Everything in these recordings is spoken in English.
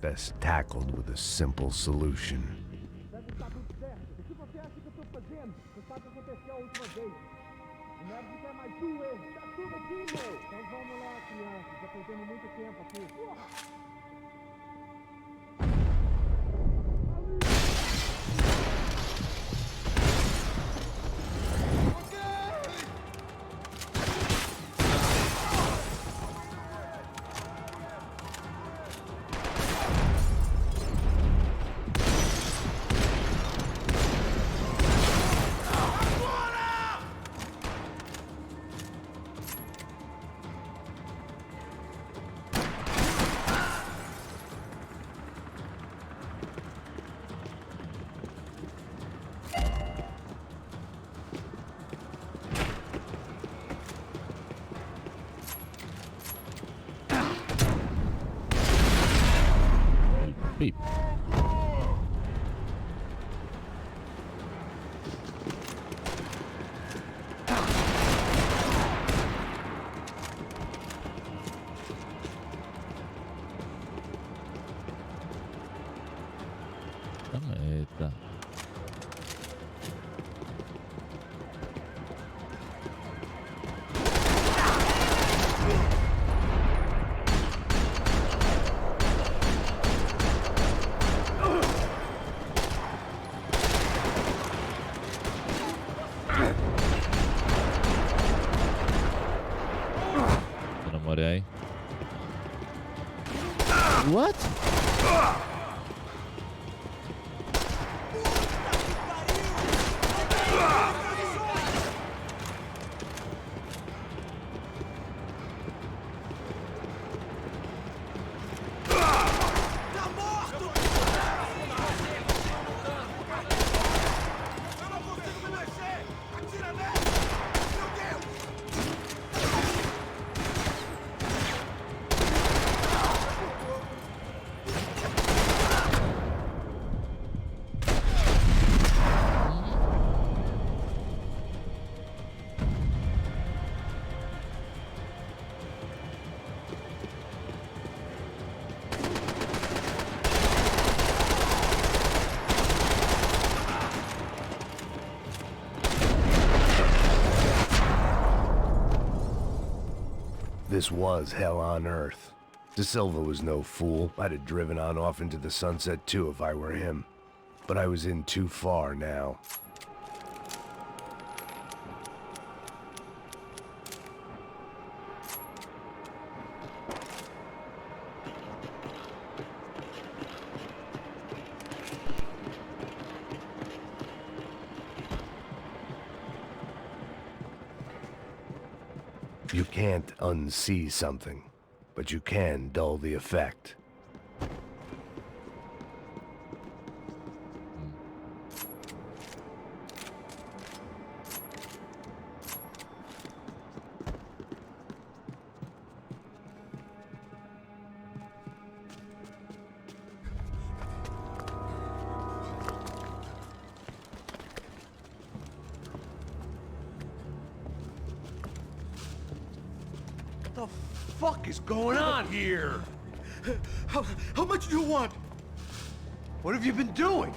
best tackled with a simple solution. Deve estar tudo certo. O que você acha que eu tô fazendo? Você sabe o que aconteceu a última vez. O médico quer mais doer. Tá tudo aqui, meu. Então vamos lá, crianças. Já perdemos muito tempo aqui. Porra! Beep. Eita. Eu namorei. What? This was hell on earth. De Silva was no fool. I'd have driven on off into the sunset too if I were him. But I was in too far now. You can't unsee something, but you can dull the effect. What the fuck is going on here? How much do you want? What have you been doing?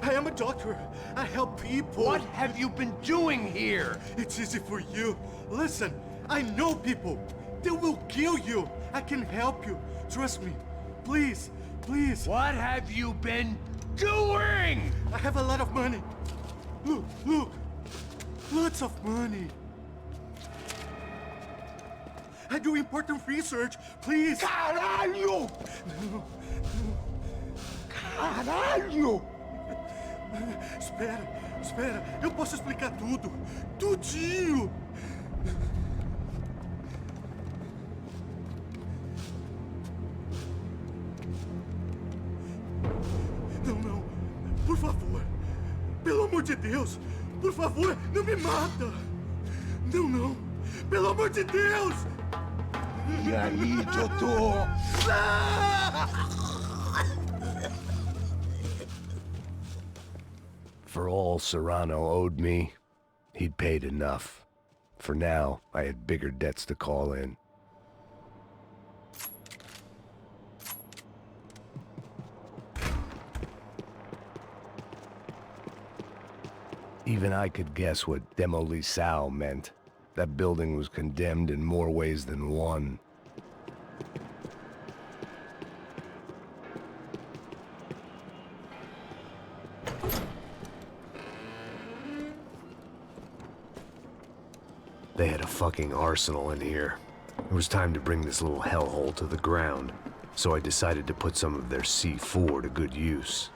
I am a doctor. I help people. What have you been doing here? It's easy for you. Listen, I know people. They will kill you. I can help you. Trust me. Please, please. What have you been doing? I have a lot of money. Look, look. Lots of money. I do important research. Please. Caralho! Caralho! Espera, espera. Eu posso explicar tudo. Tudinho. Não, não. Por favor. Pelo amor de Deus. Por favor, não me mata. Não, não. Pelo amor de Deus. E aí, doutor? For all Serrano owed me, he'd paid enough. For now, I had bigger debts to call in. Even I could guess what demolição meant. That building was condemned in more ways than one. They had a fucking arsenal in here. It was time to bring this little hellhole to the ground, so I decided to put some of their C4 to good use.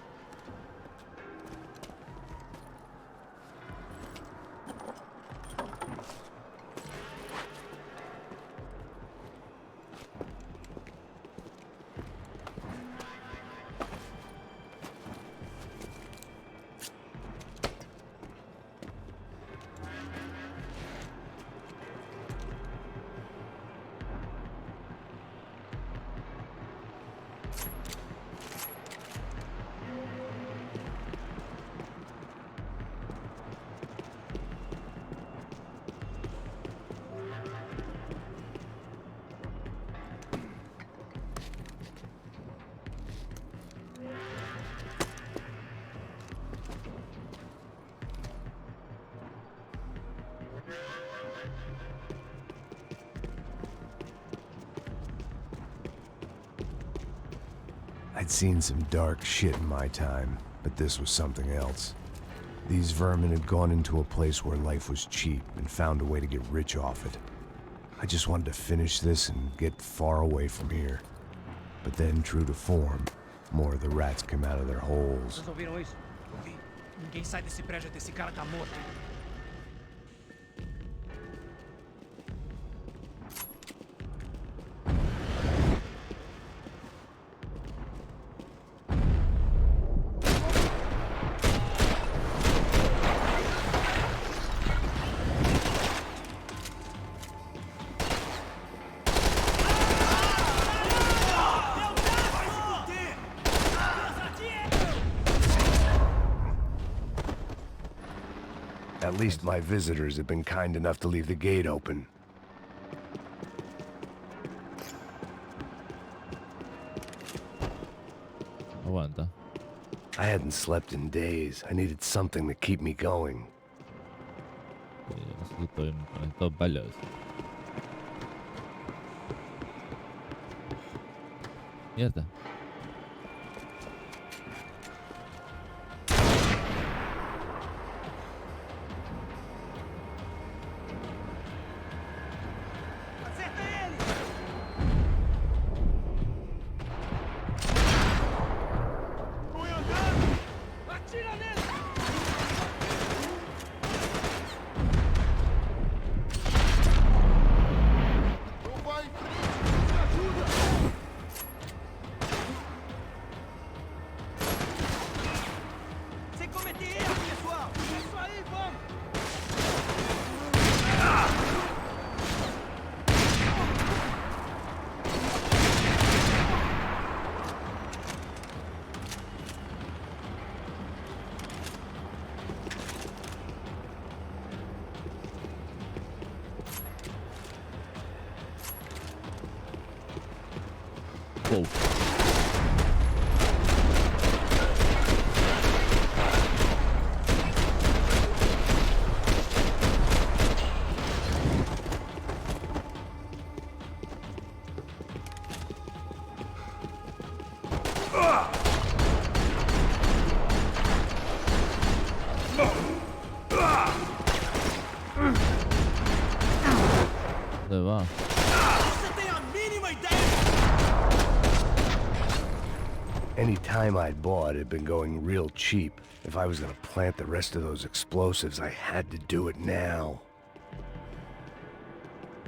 I'd seen some dark shit in my time, but this was something else. These vermin had gone into a place where life was cheap and found a way to get rich off it. I just wanted to finish this and get far away from here. But then, true to form, more of the rats came out of their holes. Vocês ouviram isso? Ouvi. Ninguém sai desse prédio até esse cara tá morto. At least my visitors have been kind enough to leave the gate open. Aguanta. I hadn't slept in days. I needed something to keep me going. Necesito conectar balas. Mierda. Whoa. ¿Dónde va? Any time I'd bought had been going real cheap. If I was gonna plant the rest of those explosives, I had to do it now.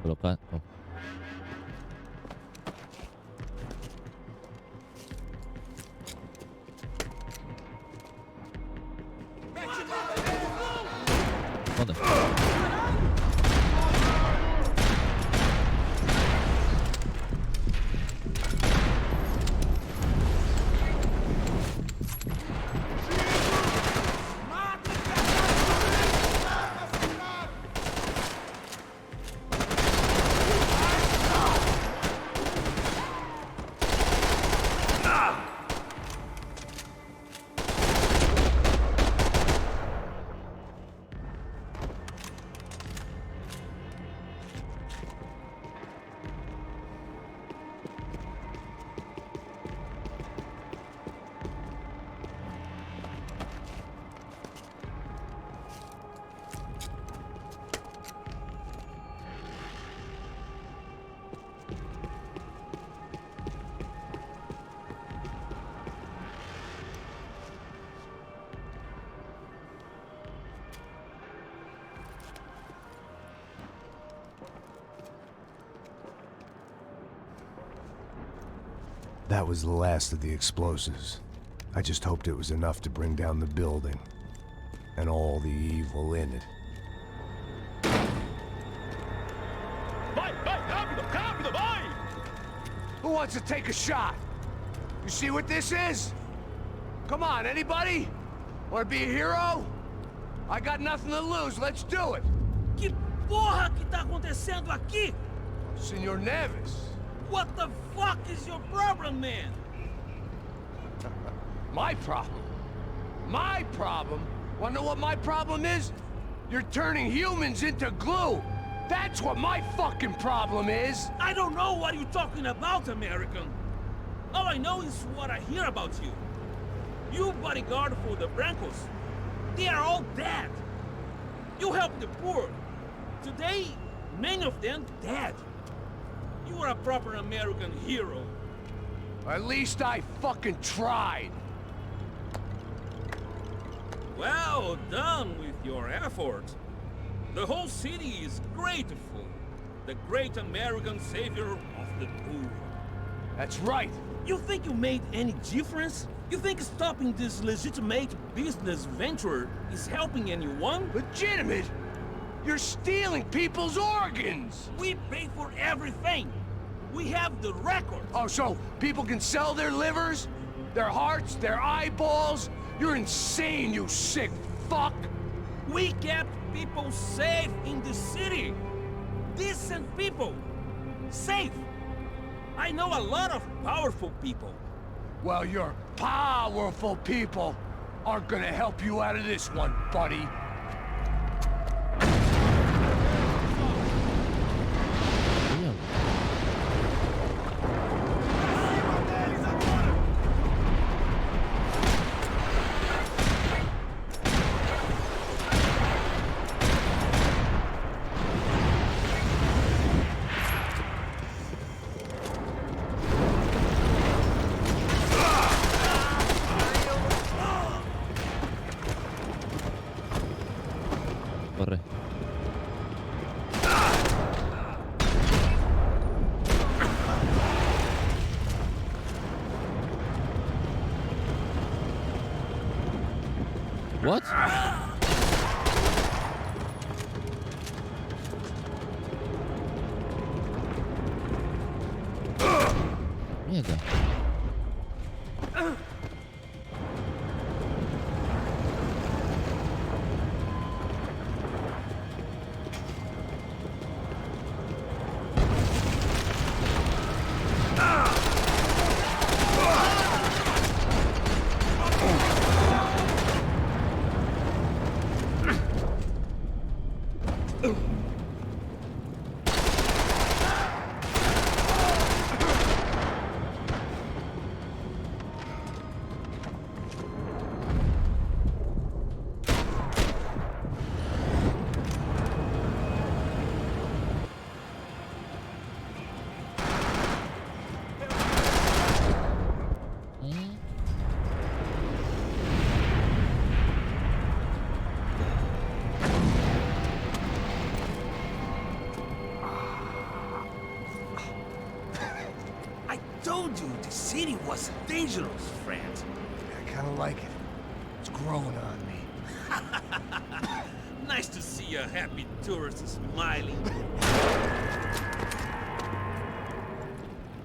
Colocar. Oh. ¿Dónde? That was the last of the explosives. I just hoped it was enough to bring down the building. And all the evil in it. Vai, vai, rápido, rápido, vai! Who wants to take a shot? You see what this is? Come on, anybody? Want to be a hero? I got nothing to lose, let's do it! Que porra que tá acontecendo aqui? Senor Neves. What the fuck is your problem, man? My problem? My problem? Wanna know what my problem is? You're turning humans into glue! That's what my fucking problem is! I don't know what you're talking about, American. All I know is what I hear about you. You bodyguard for the Brancos. They are all dead. You help the poor. Today, many of them dead. You are a proper American hero. At least I fucking tried. Well done with your effort. The whole city is grateful. The great American savior of the poor. That's right. You think you made any difference? You think stopping this legitimate business venture is helping anyone? Legitimate? You're stealing people's organs! We pay for everything. We have the record. Oh, so people can sell their livers? Their hearts? Their eyeballs? You're insane, you sick fuck! We kept people safe in the city. Decent people. Safe. I know a lot of powerful people. Well, your powerful people aren't gonna help you out of this one, buddy. Corre. What? Mierda. I told you the city was dangerous, friend. I kinda like it. It's growing on me. Nice to see a happy tourist smiling.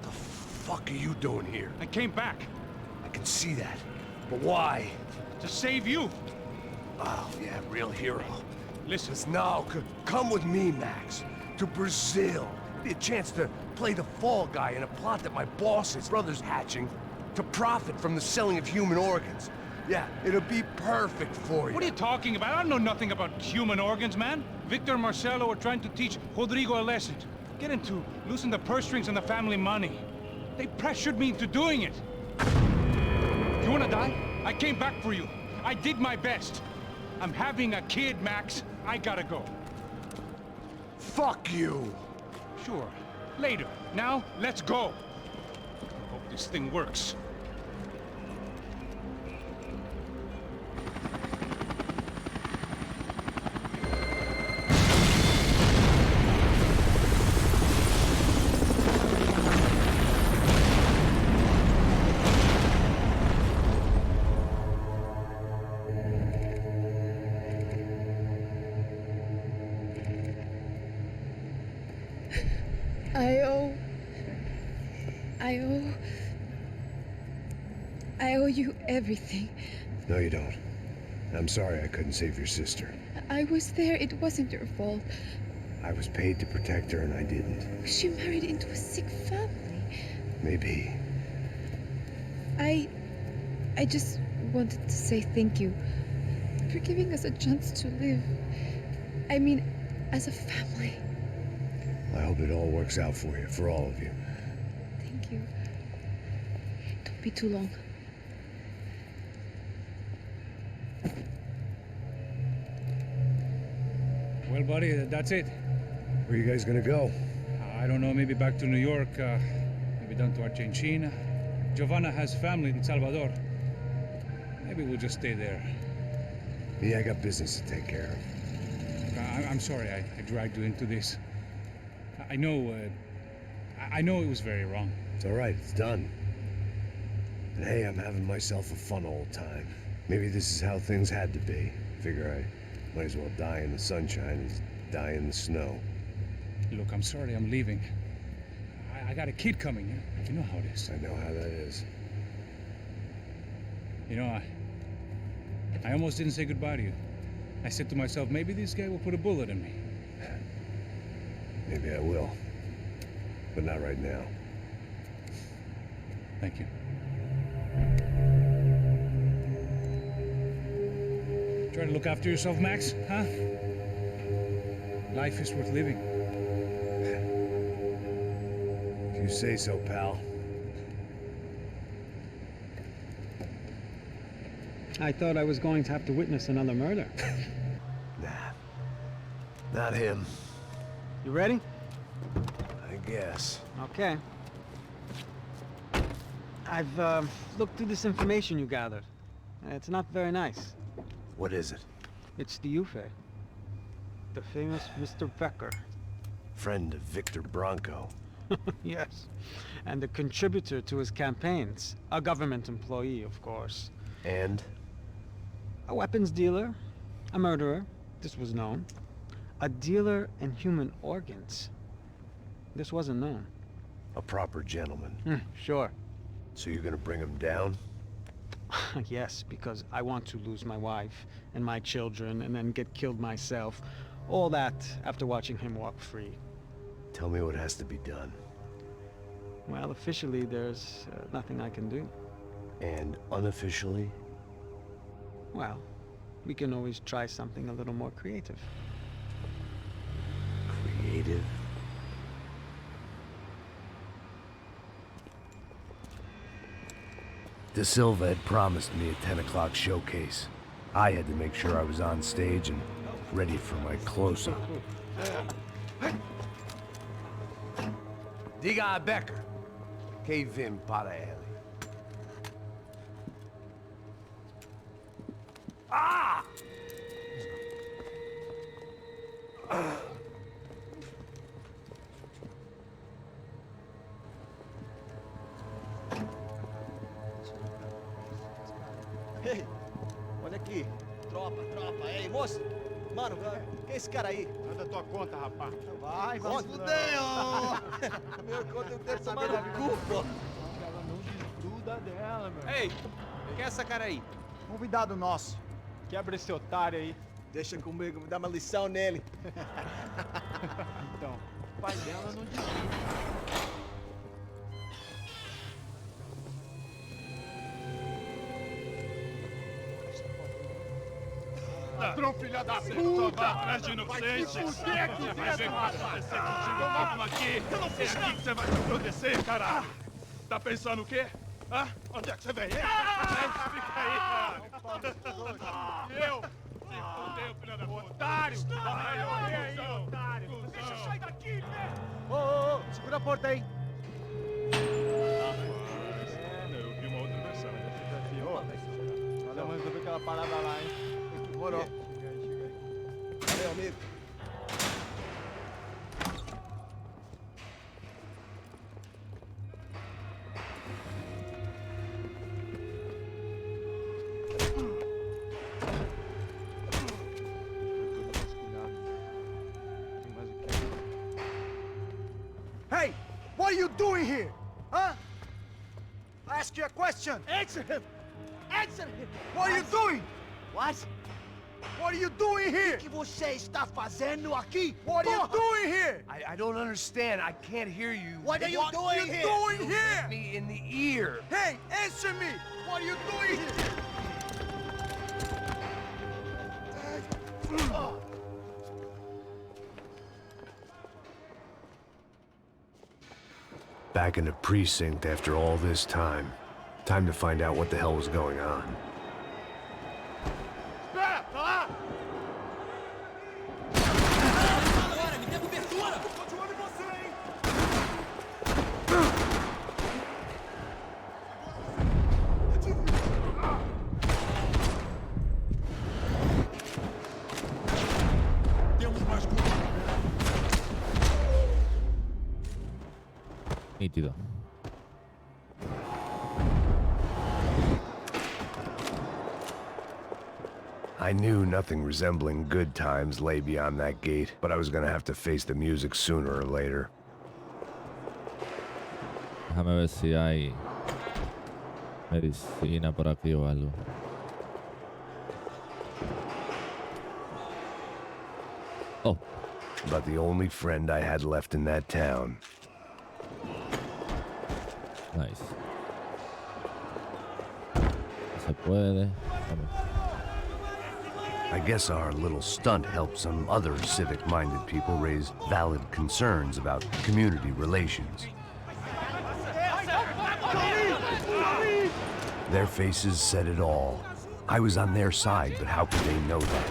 The fuck are you doing here? I came back I can see that. But why? to save you. Oh, yeah, real hero. Listen, Now, come with me, Max. To Brazil. Be a chance to play the fall guy in a plot that my boss's brother's hatching to profit from the selling of human organs. Yeah, it'll be perfect for you. what are you talking about? I don't know nothing about human organs, man. Victor and Marcelo are trying to teach Rodrigo a lesson. Get him to loosen the purse strings and the family money. They pressured me into doing it. You wanna die? I came back for you. I did my best. I'm having a kid, Max. I gotta go. Fuck you! Sure. Later. Now, let's go. Hope this thing works. I owe you everything. No, you don't. I'm sorry I couldn't save your sister. I was there. It wasn't your fault. I was paid to protect her and I didn't. She married into a sick family. Maybe. I just wanted to say thank you for giving us a chance to live. I mean, as a family. I hope it all works out for you, for all of you. Thank you. Don't be too long. Well, buddy, that's it. Where are you guys gonna go? I don't know, maybe back to New York, maybe down to Argentina. Giovanna has family in Salvador. Maybe we'll just stay there. Me, I got business to take care of. I'm sorry I dragged you into this. I know it was very wrong. It's all right, it's done. And hey, I'm having myself a fun old time. Maybe this is how things had to be. Figure I might as well die in the sunshine as die in the snow. Look, I'm sorry I'm leaving. I got a kid coming. You know how it is. I know how that is. You know, I almost didn't say goodbye to you. I said to myself, maybe this guy will put a bullet in me. Maybe I will. But not right now. Thank you. Try to look after yourself, Max, huh? Life is worth living. If you say so, pal. I thought I was going to have to witness another murder. Nah. Not him. You ready? I guess. Okay. I've looked through this information you gathered. It's not very nice. What is it? It's the UFE. The famous Mr. Becker. Friend of Victor Branco. Yes. And a contributor to his campaigns. A government employee, of course. And? A weapons dealer. A murderer. This was known. A dealer in human organs. This wasn't known. A proper gentleman. Sure. So you're gonna bring him down? Yes, because I want to lose my wife and my children and then get killed myself. All that after watching him walk free. Tell me what has to be done. Well, officially, there's nothing I can do. And unofficially? Well, we can always try something a little more creative. Creative? De Silva had promised me a 10 o'clock showcase. I had to make sure I was on stage and ready for my close-up. Diga a Becker. Que vim para ele. Ah! Ei, olha aqui. Tropa. Ei, moço. Mano, quem é esse cara aí? Manda tua conta, rapaz. Vai se fuder, ó. Meu conta eu tenho que tomar no cu, pô. Ela não desgruda dela, meu. Ei, quem é essa cara aí? Convidado nosso. Quebra esse otário aí. Deixa comigo, me dá uma lição nele. Então, o pai dela não desgruda. Ladrão, filha da puta! Vai atrás de inocentes! Vai ver o que vai acontecer contigo mesmo aqui! É aqui que você vai se acontecer, caralho! Tá pensando o quê? Hã? Onde é que você vem? Fica aí, cara! Eu? Se fudeu, filha da puta! Otário! Vai morrer aí, otário! Deixa eu sair daqui, né? Ô, segura a porta aí. Eu vi uma outra versão. Olha, mas eu vi aquela parada lá, hein? Demorou. Valeu, amigo. Hey, what are you doing here? Huh? I ask you a question. Answer him! Answer him! What are you doing? What? What are you doing here? O que você está fazendo aqui? What are you doing here? I don't understand. I can't hear you. What are you What are doing you here? doing here? Hit me in the ear. Hey, answer me! What are you doing here? Back in the precinct after all this time. Time to find out what the hell was going on. Espera! Tá lá! Nítido. I knew nothing resembling good times lay beyond that gate, but I was gonna have to face the music sooner or later. Déjame ver si hay medicina por aquí o algo. Oh, But the only friend I had left in that town. nice. Se puede. Vamos. I guess our little stunt helped some other civic-minded people raise valid concerns about community relations. Their faces said it all. I was on their side, but how could they know that?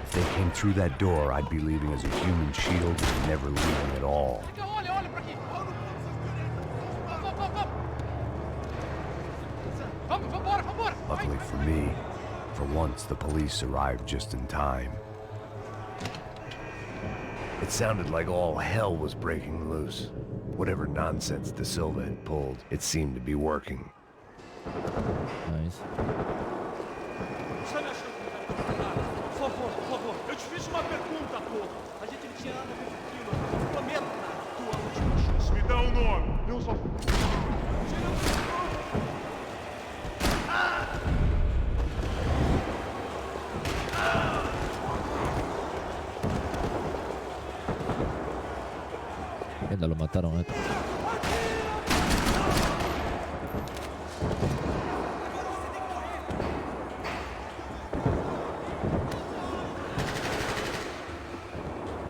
If they came through that door, I'd be leaving as a human shield and never leaving at all. Luckily for me, for once the police arrived just in time. It sounded like all hell was breaking loose. Whatever nonsense De Silva had pulled, it seemed to be working. Nice. Está me achando que não tá nada? Por favor. Eu te fiz uma pergunta, porra. A gente não tinha nada a ver com aquilo. Prometo, cara. Tua última chance. Me dá um nome. Eu só... Mierda, lo mataron a esto.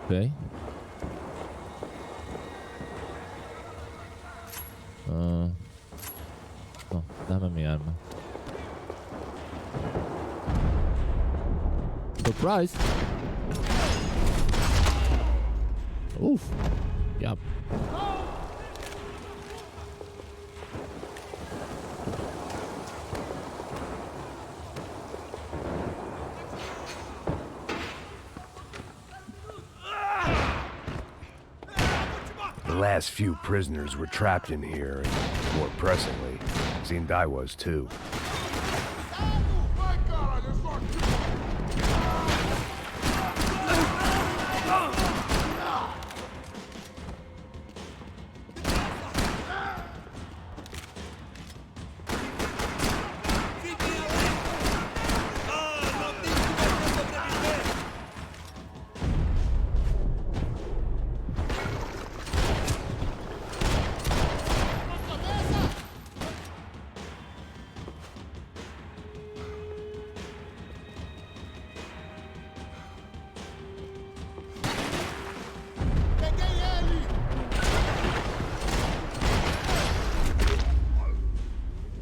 Ok. No, dame mi arma. Surprise. Uf. Ya. The last few prisoners were trapped in here, and more pressingly, seemed I was too.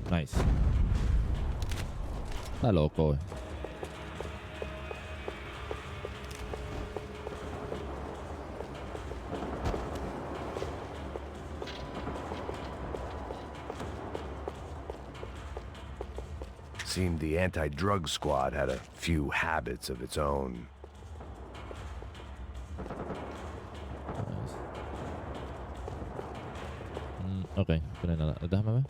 Nice. Está loco, eh. Seemed the anti-drug squad had a few habits of its own. Nice. Ok, no hay nada. Déjame ver.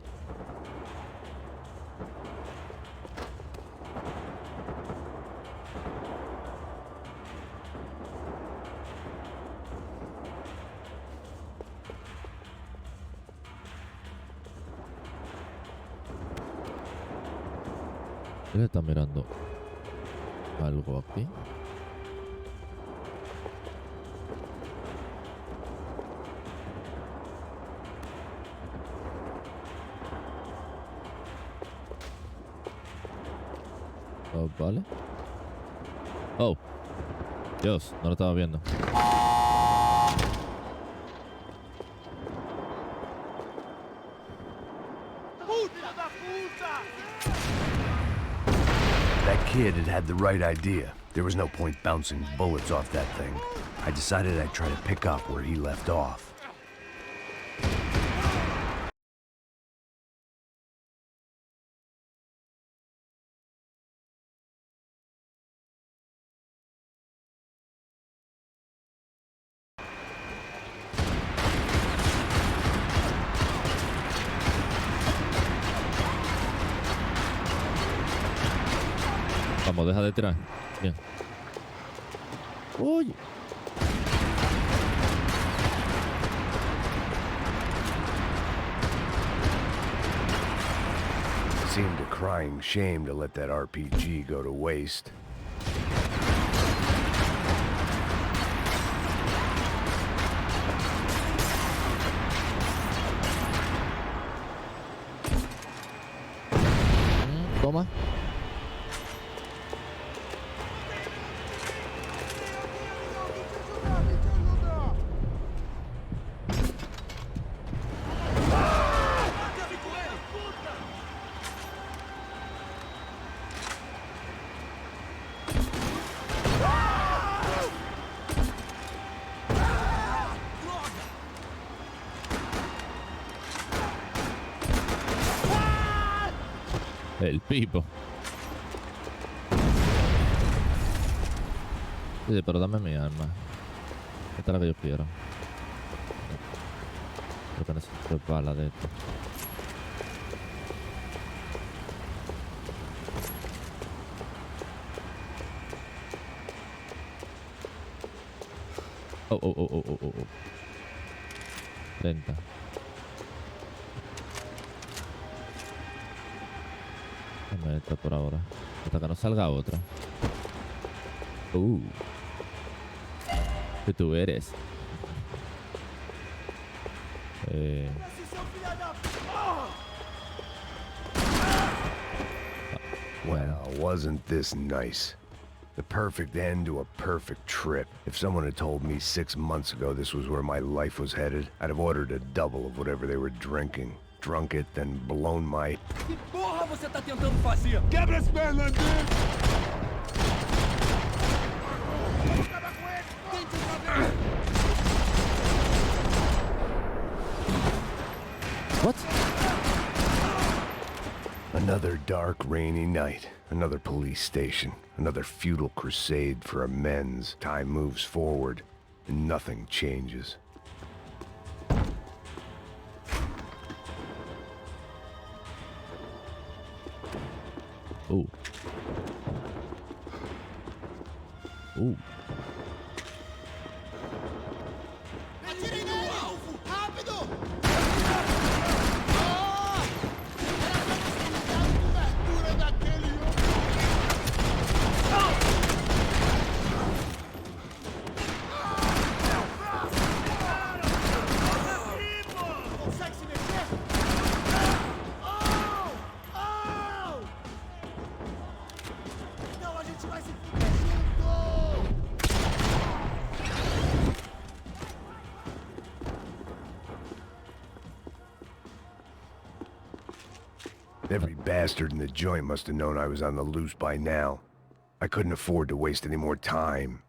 Él está mirando algo aquí. Oh, vale. Oh. Dios, no lo estaba viendo. That kid had the right idea. There was no point bouncing bullets off that thing. I decided I'd try to pick up where he left off. Vamos, deja de tirar. Bien. Uy. Seemed a crying shame to let that RPG go to waste. Toma. El pipo. Sí, pero dame mi arma. Esta es la que yo quiero. Creo que necesito balas de esto. Oh. Lenta. Dame esta por ahora. Hasta que no salga otra. ¿Qué tú eres? Well, wasn't this nice? The perfect end to a perfect trip. If someone had told me 6 months ago this was where my life was headed, I'd have ordered a double of whatever they were drinking. Drunk it, then blown my... Que porra você tá tentando fazer? Quebra as pernas dele! What? Another dark, rainy night. Another police station. Another futile crusade for amends. Time moves forward, and nothing changes. Ooh. Atirem no alvo! Rápido! Cobertura daquele Consegue se mexer? Não, a gente vai se fuder junto! Every bastard in the joint must have known I was on the loose by now. I couldn't afford to waste any more time.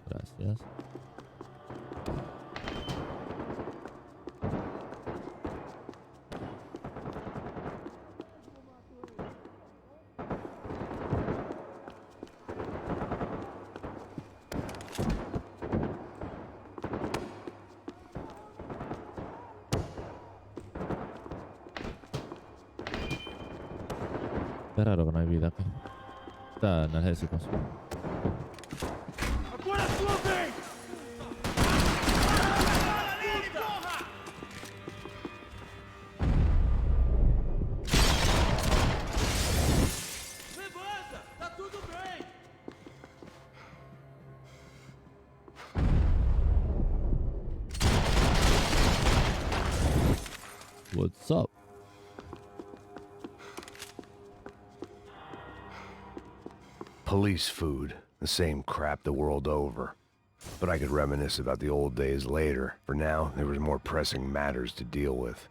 Gracias. Qué raro que no hay vida aquí. Está analgésicos. Agora a sua vez! What's up? Police food, the same crap the world over. But I could reminisce about the old days later. For now, there was more pressing matters to deal with.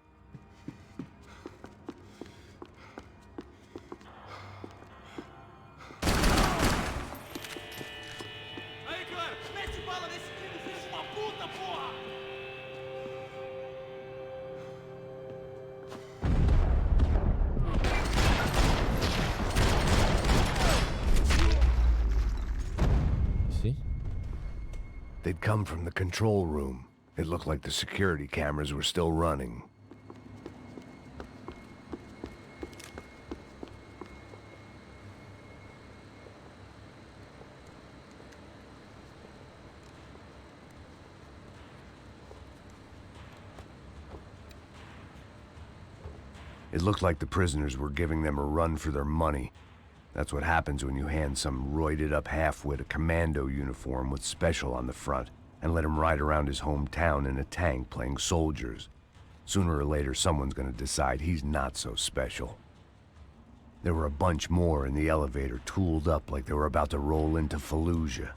Aí, cara, mete bala nesse filho, filho de uma puta, porra! See? They'd come from the control room. It looked like the security cameras were still running. It looked like the prisoners were giving them a run for their money. That's what happens when you hand some roided-up half-wit a commando uniform with special on the front and let him ride around his hometown in a tank playing soldiers. Sooner or later, someone's gonna decide he's not so special. There were a bunch more in the elevator, tooled up like they were about to roll into Fallujah.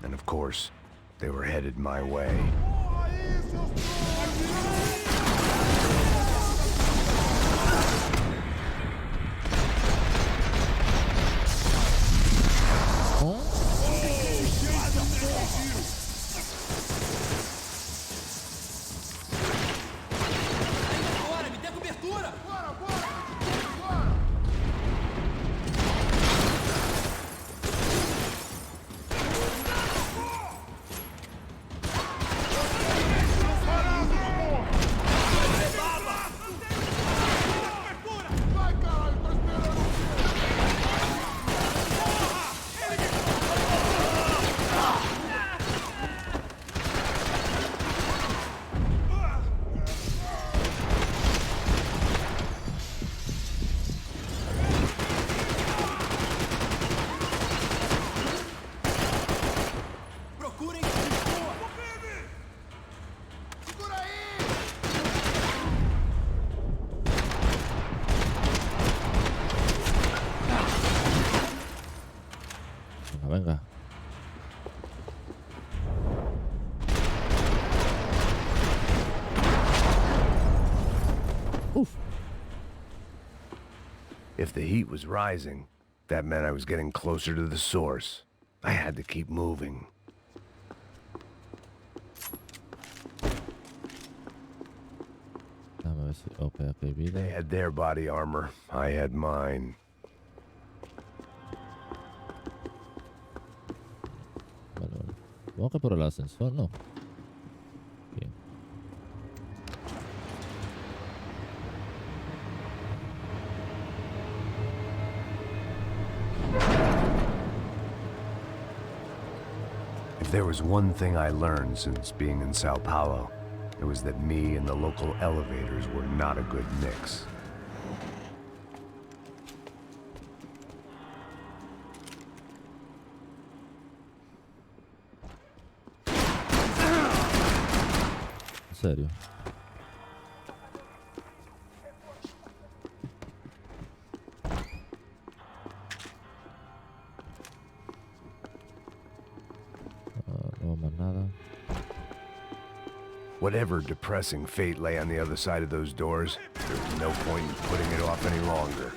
And of course, they were headed my way. Bora, me dê cobertura! Venga. Oof. If the heat was rising, that meant I was getting closer to the source. I had to keep moving. Déjame ver si... Ok, ok, vida. They had their body armor. I had mine. Vale, vale. Supongo que por el ascensor, ¿no? Bien. If there was one thing I learned since being in São Paulo, it was that me and the local elevators were not a good mix. En serio. No más nada. Whatever depressing fate lay on the other side of those doors, there was no point in putting it off any longer.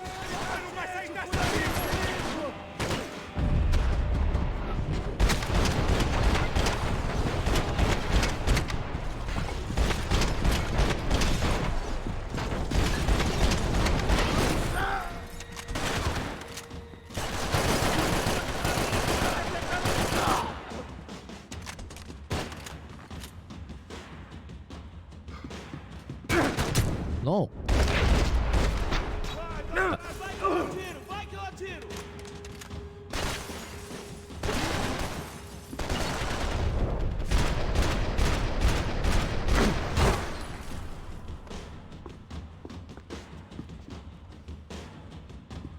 No. Vai que eu atiro! Vai que eu atiro!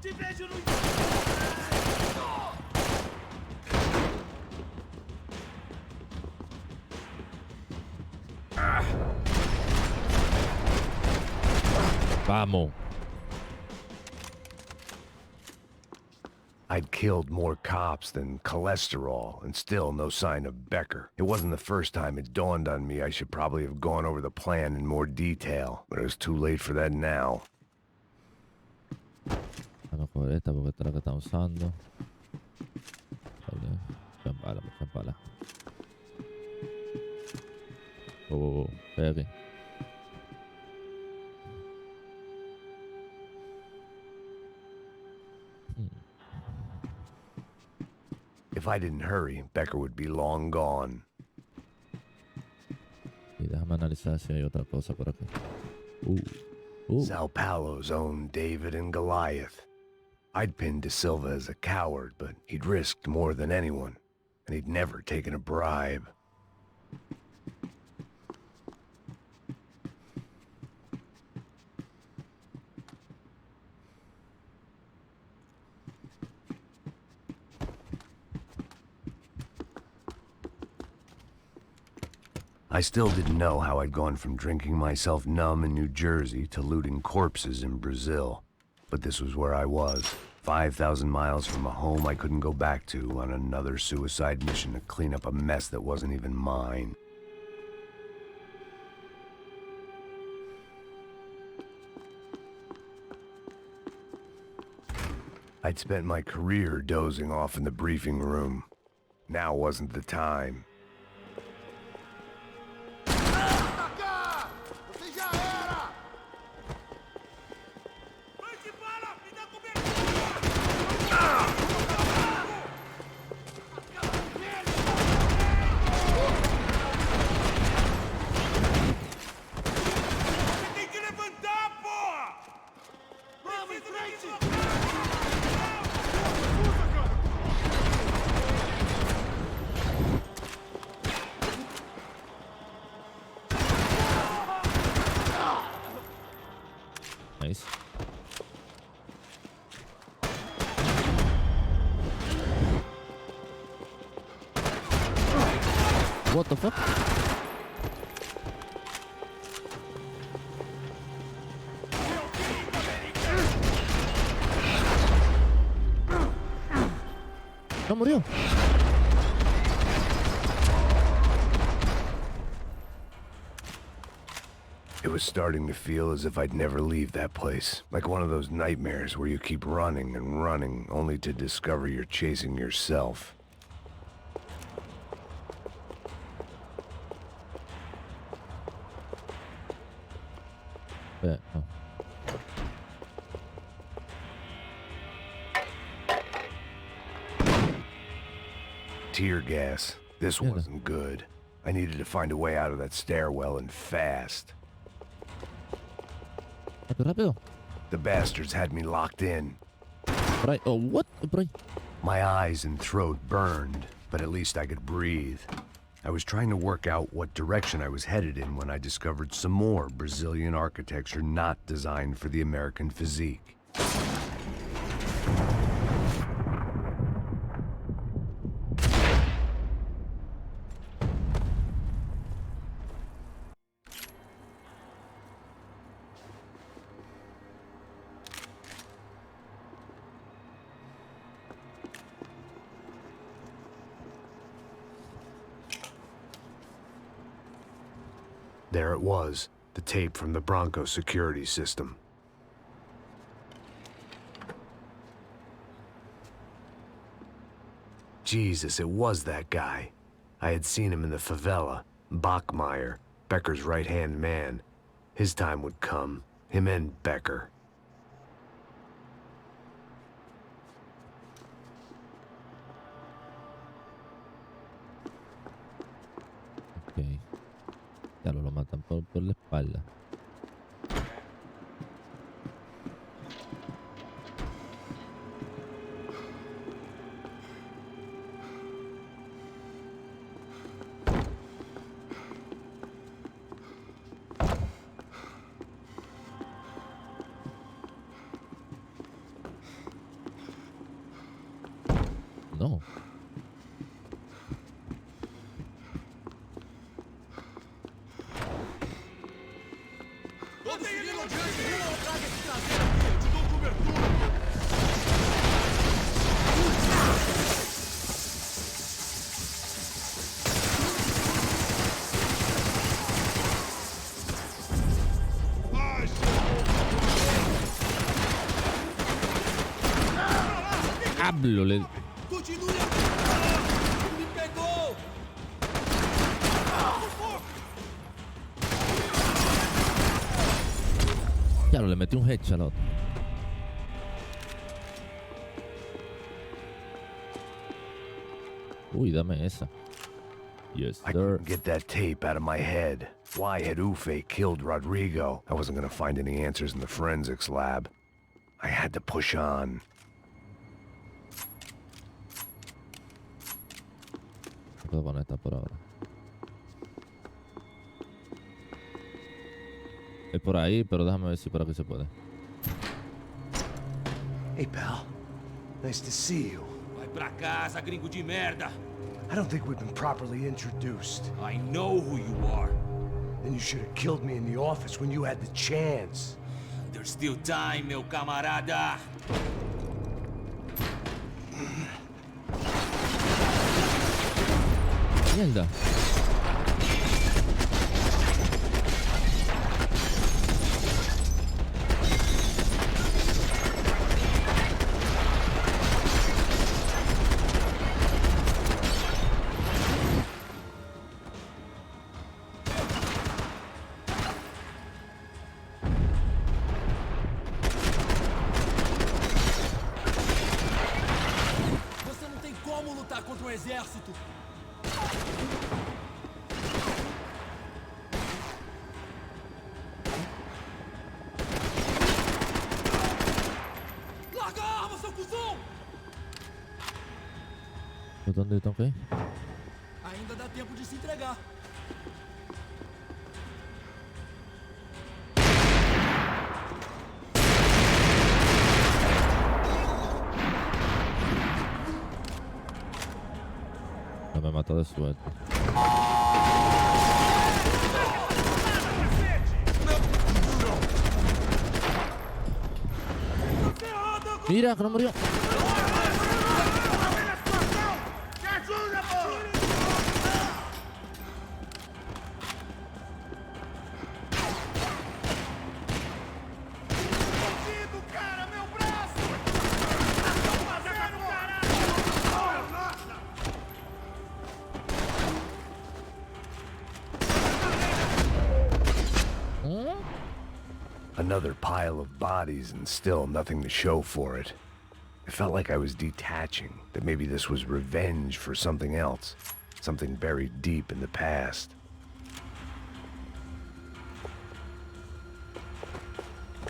Te vejo no... Vamos. I'd killed more cops than cholesterol, and still no sign of Becker. It wasn't the first time it dawned on me I should probably have gone over the plan in more detail, but it was too late for that now. Vamos a coger esta porque esta es la que estamos usando. Vale. Champala, champala. Espérate. If I didn't hurry, Becker would be long gone. Y déjame analizar si hay otra cosa por aquí. São Paulo's own David and Goliath. I'd pinned De Silva as a coward, but he'd risked more than anyone, and he'd never taken a bribe. I still didn't know how I'd gone from drinking myself numb in New Jersey to looting corpses in Brazil. But this was where I was, 5,000 miles from a home I couldn't go back to, on another suicide mission to clean up a mess that wasn't even mine. I'd spent my career dozing off in the briefing room. Now wasn't the time. Nice. What the fuck? No murió. It was starting to feel as if I'd never leave that place. Like one of those nightmares where you keep running and running only to discover you're chasing yourself. Oh. Tear gas. This wasn't good. I needed to find a way out of that stairwell and fast. Rápido, rápido. The bastards had me locked in. Por ahí. Oh, what? Por ahí. My eyes and throat burned, but at least I could breathe. I was trying to work out what direction I was headed in when I discovered some more Brazilian architecture not designed for the American physique. There it was, the tape from the Branco security system. Jesus, it was that guy. I had seen him in the favela, Bachmeyer, Becker's right-hand man. His time would come, him and Becker. Okay. Ya lo matan por la espalda. No. seguindo adiante rumo ao traje de traseira aqui. Eu te dou cobertura. Hablo, le... Continue. Me pegou. Claro, le metí un headshot al otro. Uy, dame esa. Yes, I sir. couldn't get that tape out of my head. Why had Ufe killed Rodrigo? I wasn't gonna find any answers in the forensics lab. I had to push on. No puedo poner esta por ahora. Es por ahí, pero déjame ver si por aquí se puede. Hey, pal. Nice to see you. Vai pra casa, gringo de merda. I don't think we've been properly introduced. I know who you are. Then you should have killed me in the office when you had the chance. There's still time, meu camarada. Mierda. Você não tem como lutar contra um exército. Larga a arma, seu cuzão! ¿Por dónde tengo que ir? Ainda dá tempo de se entregar. No me mató de suerte. Mira, que no murió. Another pile of bodies and still nothing to show for it. It felt like I was detaching, that maybe this was revenge for something else, something buried deep in the past.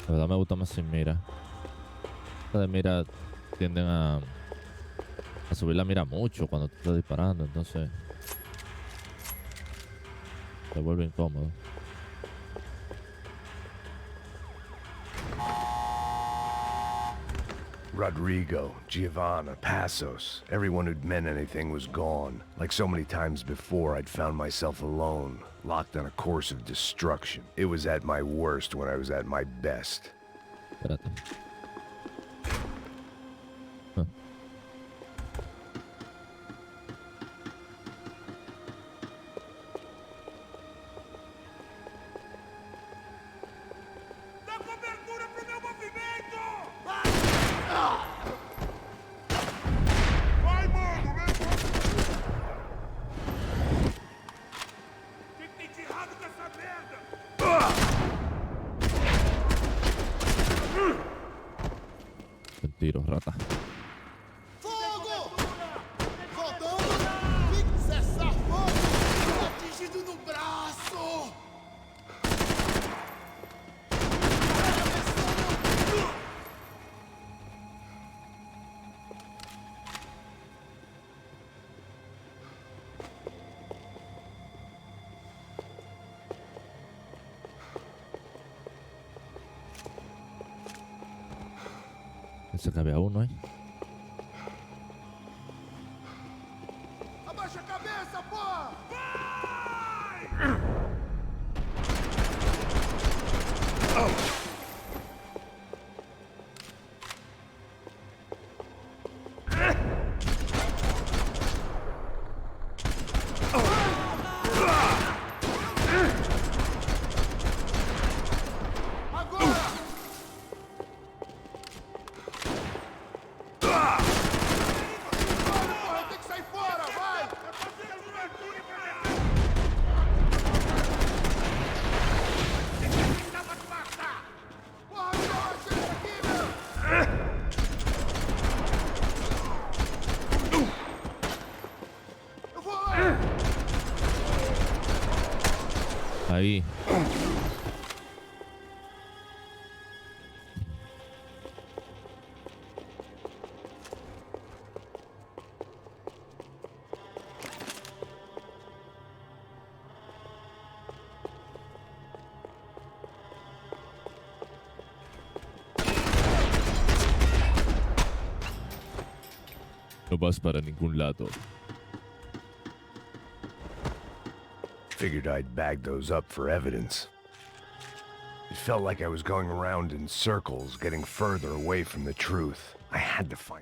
La verdad me gusta más sin mira. Las de mira tienden a subir la mira mucho cuando tú estás disparando, entonces se vuelve incómodo. Rodrigo, Giovanna, Passos, everyone who'd meant anything was gone. Like so many times before, I'd found myself alone, locked on a course of destruction. It was at my worst when I was at my best. Espérate. Dá cobertura pro meu movimento! Vai, mano! O que tem de errado com essa merda? Un tiro, rata. Fogo! Voltando! Fique cessar fogo! Atingido no braço! Pensé que había uno, ¿eh? Abaixa a cabeça, porra! Tem que sair fora, vai! Porra, me dá uma chance aqui, meu! Eu vou lá! Ahí. No vas para ningún lado. Figured I'd bag those up for evidence. It felt like I was going around in circles, getting further away from the truth. I had to find